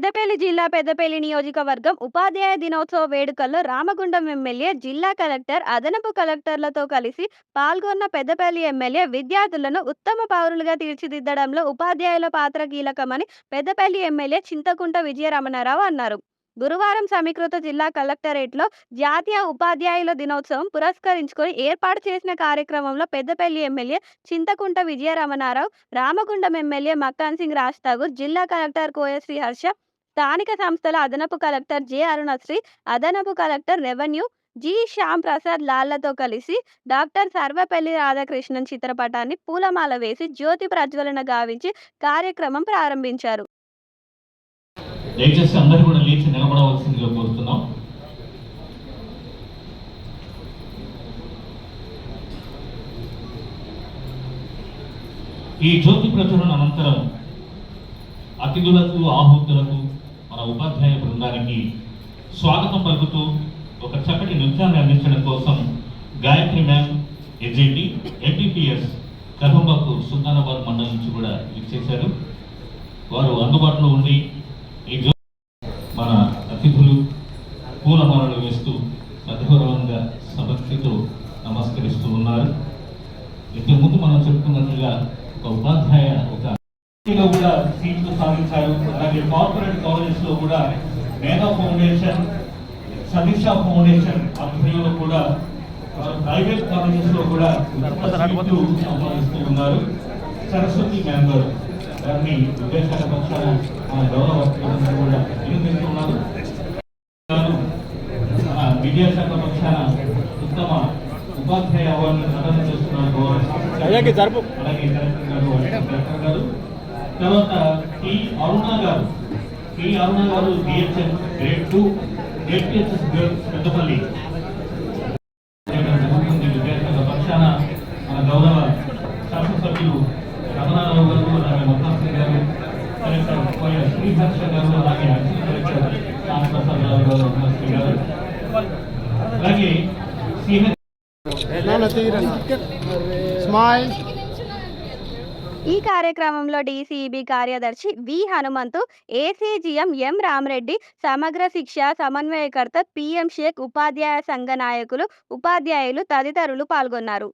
పెద్దపల్లి జిల్లా పెద్దపల్లి నియోజకవర్గం ఉపాధ్యాయ దినోత్సవ వేడుకల్లో రామగుండం ఎమ్మెల్యే, జిల్లా కలెక్టర్, అదనపు కలెక్టర్లతో కలిసి పాల్గొన్న పెద్దపల్లి ఎమ్మెల్యే విద్యార్థులను ఉత్తమ పౌరులుగా తీర్చిదిద్దడంలో ఉపాధ్యాయుల పాత్ర కీలకమని పెద్దపల్లి ఎమ్మెల్యే చింతకుంట విజయరమణారావు అన్నారు. గురువారం సమీకృత జిల్లా కలెక్టరేట్లో జాతీయ ఉపాధ్యాయుల దినోత్సవం పురస్కరించుకొని ఏర్పాటు చేసిన కార్యక్రమంలో పెద్దపల్లి ఎమ్మెల్యే చింతకుంట విజయరమణారావు, రామగుండం ఎమ్మెల్యే మక్కాన్ సింగ్ రాజ్ ఠాగూర్, జిల్లా కలెక్టర్ కోయశ్రీ హర్ష, స్థానిక సంస్థల అదనపు కలెక్టర్ జె అరుణశ్రీ, అదనపు collector revenue G Shyam Prasad లాల్లతో కలిసి డాక్టర్ సర్వపల్లి రాధాకృష్ణన్ చిత్రపటాన్ని పూలమాల వేసి జ్యోతి ప్రజ్వలన గావించి కార్యక్రమం ప్రారంభించారు. దయచేసి అందరూ కూడా లేచి నిలబడవలసిందిగా కోరుతున్నాం. ఈ జ్యోతి ప్రచురణ అనంతరం అతిథులకు, ఆహుతులకు, మన ఉపాధ్యాయ బృందానికి స్వాగతం పలుకుతూ ఒక చక్కటి నృత్యాన్ని అందించడం కోసం గాయత్రి మ్యామ్, ఎజెడి, ఏపీపీఎస్ కర్హంబాకు సుల్తానాబాద్ మండలం నుంచి కూడా ఇచ్చేశారు. వారు అందుబాటులో ఉండి ఈ మన అతిథులు పూలమాలలు వేస్తూ సద్గౌరవంగా సమర్పితో నమస్కరిస్తూ ఉన్నారు. ఇంతకుముందు మనం చెప్పుకున్నట్లుగా ఒక ఉపాధ్యాయ కూడా సీట్లు సాధించారు. అలాగే కార్పొరేట్ కాలేజెస్ లో కూడా మేధా ఫౌండేషన్, సమీక్ష ఫౌండేషన్ ఆధ్వర్యంలో కూడా ప్రైవేట్ కాలేజెస్ లో కూడా సీట్లు సంపాదిస్తూ ఉన్నారు. సరస్వతి మ్యామ్ గారు దాన్ని విదేశాల పక్షాన మన గౌరవ కూడా అభినందిస్తున్నారు. మన విద్యాశాఖ పక్షాన ఉత్తమ ఉపాధ్యాయ అవార్డును ప్రదానం చేస్తున్నారు. అలాగే డైరెక్టర్ గారు, తర్వాత టి అరుణ గారు డిహెచ్ఎం గ్రేడ్ 2 ఏపీఎస్ఎస్ పెద్దపల్లి విద్యాశాఖ పక్షాన మన గౌరవ శాసనసభ్యులు రమణారావు గారు, అలాగే మక్కాన్ గారు, కలెక్టర్ శ్రీహర్ష గారు, అలాగే అడిషనల్ కలెక్టర్ శ్యామప్రసాద్ రావు గారు, శ్రీ గారు, అలాగే ఈ కార్యక్రమంలో డీసీఈబీ కార్యదర్శి వి హనుమంతు, ఏసీజీఎం ఎం రామరెడ్డి, సమగ్ర శిక్ష సమన్వయకర్త పిఎం షేక్, ఉపాధ్యాయ సంఘ నాయకులు, ఉపాధ్యాయులు తదితరులు పాల్గొన్నారు.